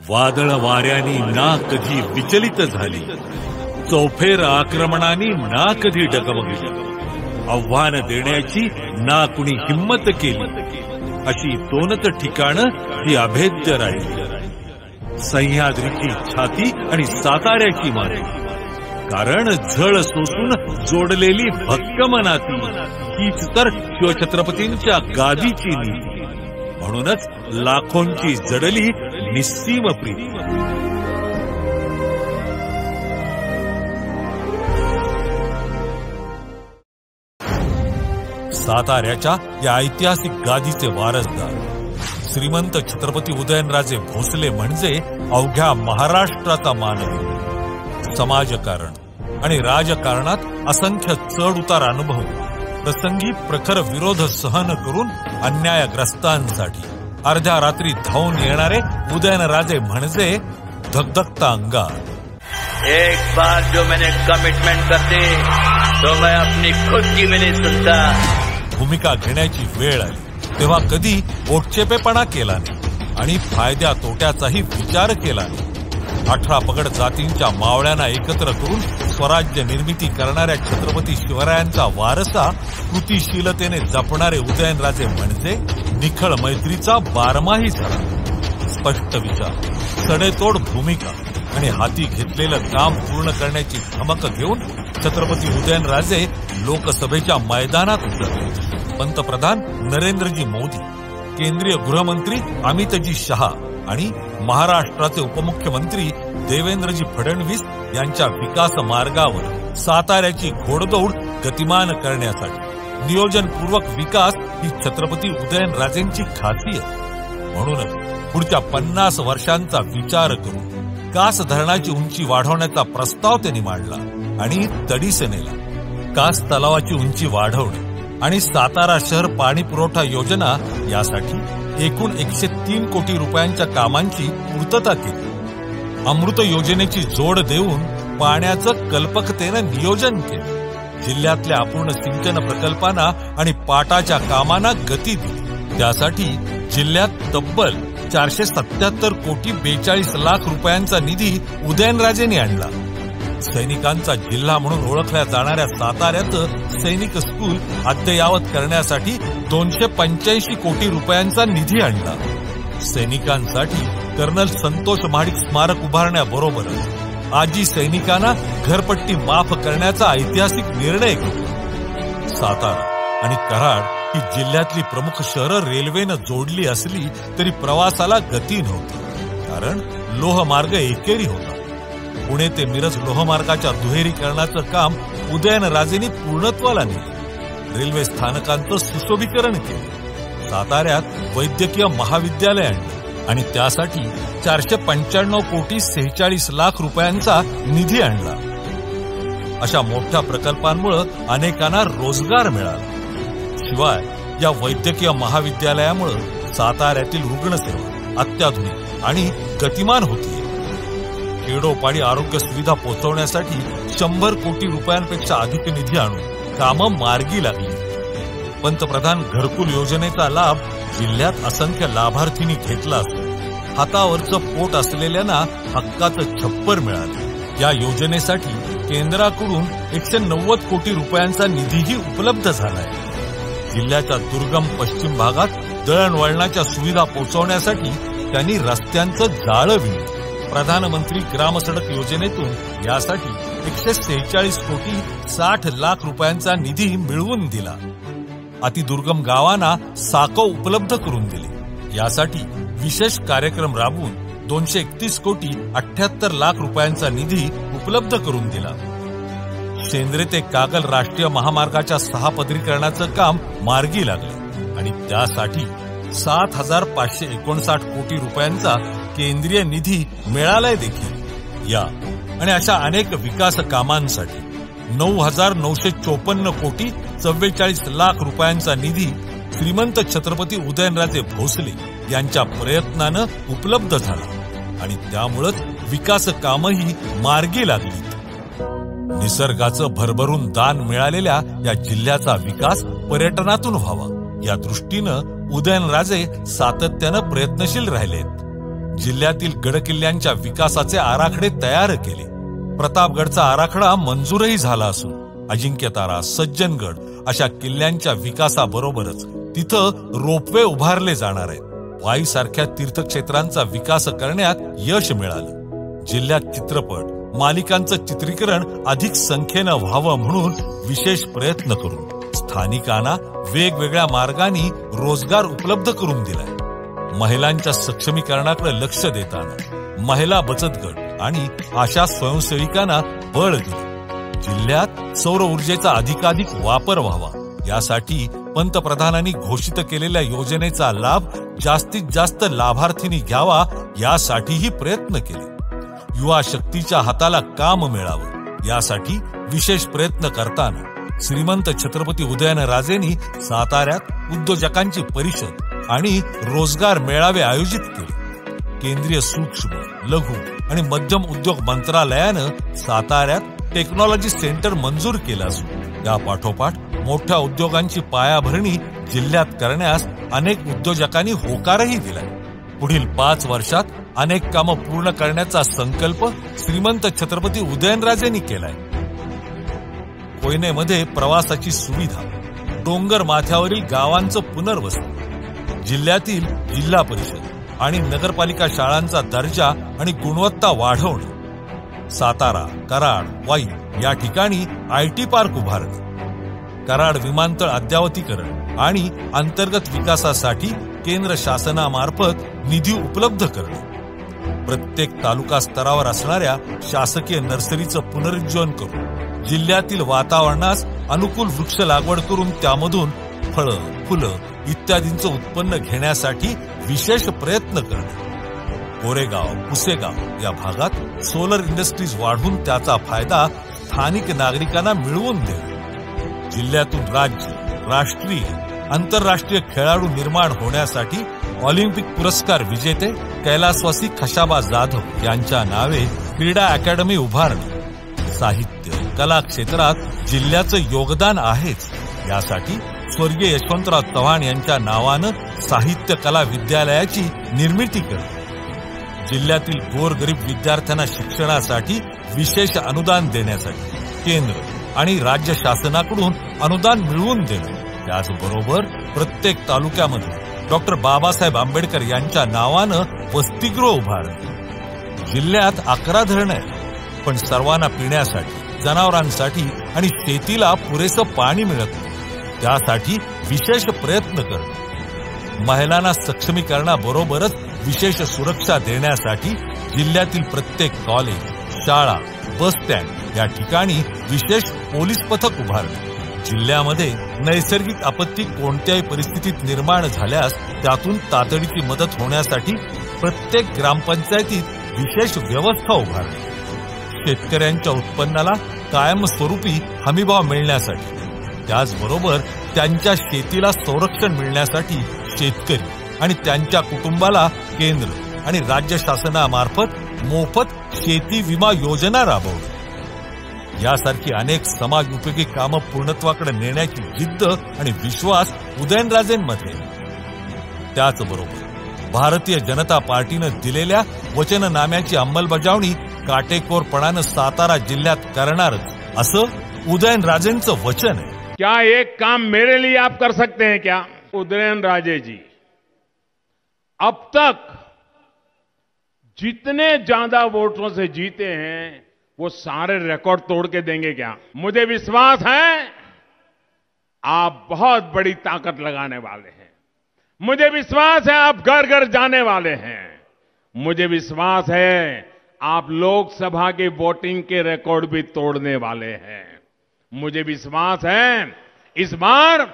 वादळ वाऱ्यानी ना कधी विचलित झाली, चौफेर आक्रमणाने ना कधी डगमगली, आव्हान देण्याची ना कुणी हिम्मत केली, अशी 2 ठिकाणं ही अभेद्य राहिली. सह्याद्रीची छाती आणि साताऱ्याची माती. कारण झळ सोसून जोडलेली भक्कम नाती हीच तर शिवछत्रपतींच्या गादीची नीती. म्हणूनच लाखोंची जडली निस्सीम प्रीती. साताऱ्याच्या या ऐतिहासिक गादीचे वारसदार श्रीमंत छत्रपती उदयनराजे भोसले म्हणजे अवघ्या महाराष्ट्राचा मानव. समाजकारण आणि राजकारणात असंख्य चढ उतार अनुभव, प्रसंगी प्रखर विरोध सहन करून अन्यायग्रस्तांसाठी अर्ध्या रात्री धावून येणारे उदयनराजे म्हणजे धगधगता अंगार. एक बार जो मैंने कमिटमेंट करते तो मैं अपनी खुद की भी नहीं सुनता. भूमिका घेण्याची वेळ आली तेव्हा कधी ओटचेपेपणा केला नाही आणि फायद्या तोट्याचाही विचार केला नाही. 18 पगड जातींच्या मावळ्यांना एकत्र करून स्वराज्य निर्मिती करणाऱ्या छत्रपती शिवरायांचा वारसा कृतिशीलतेने जपणारे उदयनराजे म्हणजे निखळ मैत्रीचा बारमाही झाला. स्पष्ट विचार, सडेतोड भूमिका आणि हाती घेतलेलं काम पूर्ण करण्याची धमक घेऊन छत्रपती उदयनराजे लोकसभेच्या मैदानात उतरले. पंतप्रधान नरेंद्रजी मोदी, केंद्रीय गृहमंत्री अमितजी शहा आणि महाराष्ट्राचे उपमुख्यमंत्री देवेंद्रजी फडणवीस यांच्या विकास मार्गावर साताऱ्याची घोडदौड गतिमान करण्यासाठी नियोजनपूर्वक विकास ही छत्रपती उदयनराजेंची खासियत. म्हणूनच पुढच्या 50 वर्षांचा विचार करून कास धरणाची उंची वाढवण्याचा प्रस्ताव त्यांनी मांडला आणि तडीस नेला. कास तलावाची उंची वाढवणे आणि सातारा शहर पाणी पुरवठा योजना यासाठी एकूण 103 कोटी रुपयांच्या कामांची पूर्तता केली. अमृत योजनेची जोड देऊन पाण्याचं कल्पकतेनं नियोजन केलं. जिल्ह्यातल्या अपूर्ण सिंचन प्रकल्पांना आणि पाटाच्या कामांना गती दिली. त्यासाठी जिल्ह्यात तब्बल 477 कोटी 42 लाख रुपयांचा निधी उदयनराजेंनी आणला. सैनिकांचा जिल्हा म्हणून ओळखल्या जाणाऱ्या साताऱ्याचं सैनिक स्कूल अद्ययावत करण्यासाठी 285 कोटी रुपयांचा निधी आणला. सैनिकांसाठी कर्नल संतोष महाडिक स्मारक उभारण्याबरोबरच आजी सैनिकांना घरपट्टी माफ करण्याचा ऐतिहासिक निर्णय घेतला. सातारा आणि कराड ही जिल्ह्यातली प्रमुख शहरं रेल्वेनं जोडली असली तरी प्रवासाला गती नव्हती. कारण लोहमार्ग एकेरी होता. पुणे ते मिरज लोहमार्गाच्या दुहेरीकरणाचं काम उदयनराजेंनी पूर्णत्वाला नेले. रेल्वे स्थानकांचं सुशोभीकरण केले. साताऱ्यात वैद्यकीय महाविद्यालय आणलं आणि त्यासाठी 495 कोटी 46 लाख रुपयांचा निधी आणला. अशा मोठ्या प्रकल्पांमुळे अनेकांना रोजगार मिळाला. शिवाय या वैद्यकीय महाविद्यालयामुळे साताऱ्यातील रुग्णसेवा अत्याधुनिक आणि गतिमान होती. खेडोपाडी आरोग्य सुविधा पोहोचवण्यासाठी 100 कोटी रुपयांपेक्षा अधिक निधी आणून कामं मार्गी लागली. पंतप्रधान घरकुल योजनेचा लाभ जिल्ह्यात असंख्य लाभार्थींनी घेतला असून हातावरचं पोट असलेल्यांना हक्काचं छप्पर मिळालं. या योजनेसाठी केंद्राकडून 190 कोटी रुपयांचा निधीही उपलब्ध झालाय. जिल्ह्याच्या दुर्गम पश्चिम भागात दळणवळणाच्या सुविधा पोहोचवण्यासाठी त्यांनी रस्त्यांचं जाळं विणलं. प्रधानमंत्री ग्रामसडक योजनेतून यासाठी 146 कोटी 60 लाख रुपयांचा निधी मिळवून दिला. अतिदुर्गम गावांना साको उपलब्ध करून दिले. यासाठी विशेष कार्यक्रम राबवून 231 कोटी 78 लाख रुपयांचा निधी उपलब्ध करून दिला. शेंद्रे ते कागल राष्ट्रीय महामार्गाच्या 6 पदरीकरणाचं काम मार्गी लागले आणि त्यासाठी 7,559 कोटी रुपयांचा केंद्रीय निधी मिळालाय देखील. या आणि अशा अनेक विकास कामांसाठी 9,954 कोटी 44 लाख रुपयांचा निधी श्रीमंत छत्रपती उदयनराजे भोसले यांच्या प्रयत्नानं उपलब्ध झाला आणि त्यामुळेच विकास कामही मार्गी लागली. निसर्गाचं भरभरून दान मिळालेल्या या जिल्ह्याचा विकास पर्यटनातून व्हावा या दृष्टीनं उदयनराजे सातत्यानं प्रयत्नशील राहिलेत. जिल्ह्यातील गडकिल्ल्यांच्या विकासाचे आराखडे तयार केले. प्रतापगडचा आराखडा मंजूरही झाला असून अजिंक्यतारा, सज्जनगड अशा किल्ल्यांच्या विकासाबरोबरच तिथं रोपवे उभारले जाणार आहेत. वाईसारख्या तीर्थक्षेत्रांचा विकास करण्यात यश मिळालं. जिल्ह्यात चित्रपट, मालिकांचं चित्रीकरण अधिक संख्येनं व्हावं म्हणून विशेष प्रयत्न करून स्थानिकांना वेगवेगळ्या मार्गांनी रोजगार उपलब्ध करून दिलाय. महिलांच्या सक्षमीकरणाकडे लक्ष देताना महिला बचत गट आणि आशा स्वयंसेविकांना बळ दिले. जिल्ह्यात सौर ऊर्जेचा अधिकाधिक वापर व्हावा यासाठी पंतप्रधानांनी घोषित केलेल्या योजनेचा लाभ जास्तीत जास्त लाभार्थींनी घ्यावा यासाठीही प्रयत्न केले. युवा शक्तीच्या हाताला काम मिळावं यासाठी विशेष प्रयत्न करताना श्रीमंत छत्रपती उदयनराजेंनी साताऱ्यात उद्योजकांची परिषद आणि रोजगार मेळावे आयोजित केले. केंद्रीय सूक्ष्म, लघु आणि मध्यम उद्योग मंत्रालयानं साताऱ्यात टेक्नॉलॉजी सेंटर मंजूर केलं असून या पाठोपाठ मोठ्या उद्योगांची पायाभरणी जिल्ह्यात करण्यास अनेक उद्योजकांनी होकारही दिलाय. पुढील 5 वर्षात अनेक कामं पूर्ण करण्याचा संकल्प श्रीमंत छत्रपती उदयनराजेंनी केलाय. कोयनेमध्ये प्रवासाची सुविधा, डोंगर माथ्यावरील गावांचं पुनर्वसन, जिल्ह्यातील जिल्हा परिषद आणि नगरपालिका शाळांचा दर्जा आणि गुणवत्ता वाढवणे, सातारा, कराड, वाई या ठिकाणी IT पार्क उभारणे, कराड विमानतळ अद्यावतीकरण आणि अंतर्गत विकासासाठी केंद्र शासनामार्फत निधी उपलब्ध करणे, प्रत्येक तालुका स्तरावर असणाऱ्या शासकीय नर्सरीचं पुनरुज्जीवन करून जिल्ह्यातील वातावरणास अनुकूल वृक्ष लागवड करून त्यामधून फळं, फुलं इत्यादींचं उत्पन्न घेण्यासाठी विशेष प्रयत्न करणे, कोरेगाव, पुसेगाव या भागात सोलर इंडस्ट्रीज वाढवून त्याचा फायदा स्थानिक नागरिकांना मिळवून देणे, जिल्ह्यातून राज्य, राष्ट्रीय, आंतरराष्ट्रीय खेळाडू निर्माण होण्यासाठी ऑलिम्पिक पुरस्कार विजेते कैलासवासी खशाबा जाधव यांच्या नावे क्रीडा अकॅडमी उभारणे, साहित्य, कला क्षेत्रात जिल्ह्याचं योगदान आहेच यासाठी स्वर्गीय यशवंतराव चव्हाण यांच्या नावानं साहित्य कला विद्यालयाची निर्मिती करणे, जिल्ह्यातील गोरगरीब विद्यार्थ्यांना शिक्षणासाठी विशेष अनुदान देण्यासाठी केंद्र आणि राज्य शासनाकडून अनुदान मिळवून देणे, त्याचबरोबर प्रत्येक तालुक्यामध्ये डॉक्टर बाबासाहेब आंबेडकर यांच्या नावानं वसतिगृह उभारणे. जिल्ह्यात 11 धरणं आहेत, पण सर्वांना पिण्यासाठी, जनावरांसाठी आणि शेतीला पुरेसं पाणी मिळत नाही. त्यासाठी विशेष प्रयत्न करणे, महिलांना सक्षमीकरणाबरोबरच विशेष सुरक्षा देण्यासाठी जिल्ह्यातील प्रत्येक कॉलेज, शाळा, बस स्टँड या ठिकाणी विशेष पोलीस पथक उभारणे, जिल्ह्यामध्ये नैसर्गिक आपत्ती कोणत्याही परिस्थितीत निर्माण झाल्यास त्यातून तातडीची मदत होण्यासाठी प्रत्येक ग्रामपंचायतीत विशेष व्यवस्था उभारणे, शेतकऱ्यांच्या उत्पन्नाला कायमस्वरूपी हमीभाव मिळण्यासाठी, त्याचबरोबर त्यांच्या शेतीला संरक्षण मिळण्यासाठी शेतकरी आणि त्यांच्या कुटुंबाला केंद्र आणि राज्य शासनामार्फत मोफत शेती विमा योजना राबवणे यासारखी अनेक समाज उपयोगी कामं पूर्णत्वाकडे नेण्याची जिद्द आणि विश्वास उदयनराजेंमध्ये. त्याचबरोबर भारतीय जनता पार्टीनं दिलेल्या वचननाम्याची अंमलबजावणी काटेकोरपणानं सातारा जिल्ह्यात करणारच असं उदयनराजेंचं वचन आहे. क्या एक काम मेरे लिए आप कर सकते हैं क्या? उदयनराजे जी अब तक जितने ज्यादा वोटों से जीते हैं वो सारे रिकॉर्ड तोड़ के देंगे क्या? मुझे विश्वास है आप बहुत बड़ी ताकत लगाने वाले हैं. मुझे विश्वास है आप घर घर जाने वाले हैं. मुझे विश्वास है आप लोकसभा की वोटिंग के रिकॉर्ड भी तोड़ने वाले हैं. मुझे विश्वास है इस बार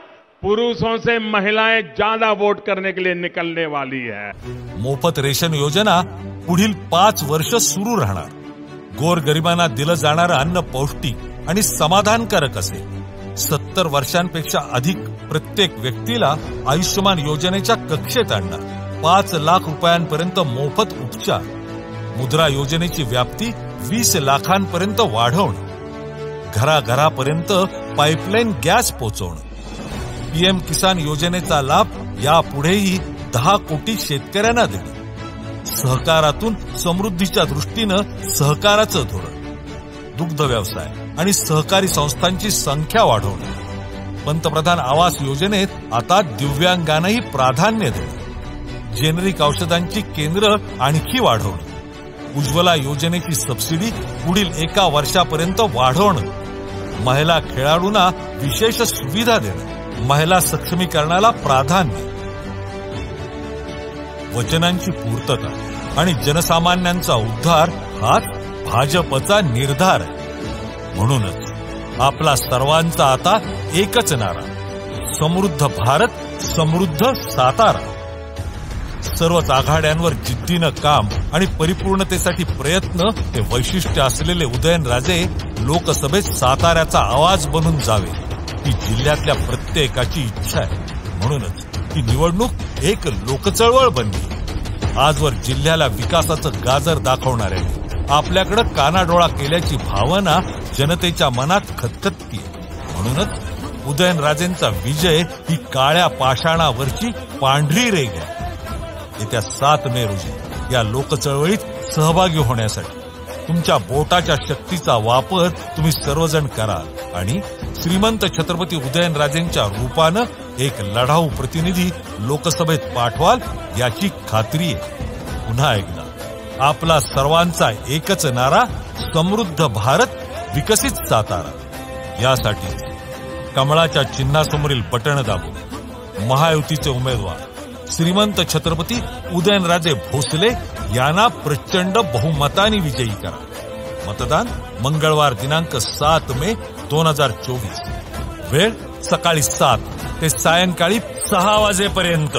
पुरुषों से महिलाएं ज्यादा वोट करने के लिए निकलने वाली है. मोफत रेशन योजना पुढील 5 वर्ष सुरू राहणार. गोरगरिबांना दिलं जाणारं अन्न पौष्टिक आणि समाधानकारक असेल. 70 वर्षांपेक्षा अधिक प्रत्येक व्यक्तीला आयुष्यमान योजनेच्या कक्षेत आणणार. 5 लाख रुपयांपर्यंत मोफत उपचार. मुद्रा योजनेची व्याप्ती 20 लाखांपर्यंत वाढवणं. घराघरापर्यंत पाईपलाईन गॅस पोहोचवणं. PM किसान योजनेचा लाभ यापुढेही 10 कोटी शेतकऱ्यांना देणं. सहकारातून समृद्धीच्या दृष्टीनं सहकाराचं धोरण, दुग्ध व्यवसाय आणि सहकारी संस्थांची संख्या वाढवणं, पंतप्रधान आवास योजनेत आता दिव्यांगांनाही प्राधान्य देणं, जेनेरिक औषधांची केंद्र आणखी वाढवणं, उज्ज्वला योजनेची सबसिडी पुढील 1 वर्षापर्यंत वाढवणं, महिला खेळाडूंना विशेष सुविधा देणं, महिला सक्षमीकरणाला प्राधान्य, वचनांची पूर्तता आणि जनसामान्यांचा उद्धार हाच भाजपचा निर्धार आहे. म्हणूनच आपला सर्वांचा आता एकच नारा, समृद्ध भारत, समृद्ध सातारा. सर्वच आघाड्यांवर जिद्दीनं काम आणि परिपूर्णतेसाठी प्रयत्न हे वैशिष्ट्य असलेले उदयनराजे लोकसभेत साताऱ्याचा आवाज बनून जावे ही जिल्ह्यातल्या प्रत्येकाची इच्छा आहे. म्हणूनच ही निवडणूक एक लोकचळवळ बनली. आजवर जिल्ह्याला विकासाचं गाजर दाखवणाऱ्या आपल्याकडे कानाडोळा केल्याची भावना जनतेच्या मनात खतखतती. म्हणूनच उदयनराजेंचा विजय ही काळ्या पाषाणावरची पांढरी रेघ आहे. येत्या 7 मे रोजी या लोकचळवळीत सहभागी होण्यासाठी तुमच्या बोटाच्या शक्तीचा वापर तुम्ही सर्वजण कराल आणि श्रीमंत छत्रपती उदयनराजेंच्या रूपानं एक लढाऊ प्रतिनिधी लोकसभेत पाठवाल याची खात्री आहे. पुन्हा एकदा आपला सर्वांचा एकच नारा, समृद्ध भारत, विकसित सातारा. यासाठी कमळाच्या चिन्हासमोरील बटण दाबून महायुतीचे उमेदवार श्रीमंत छत्रपती उदयनराजे भोसले यांना प्रचंड बहुमताने विजयी करा. मतदान मंगळवार दिनांक 7 मे 2024. वेळ सकाळी 7 ते सायंकाळी 6 वाजेपर्यंत.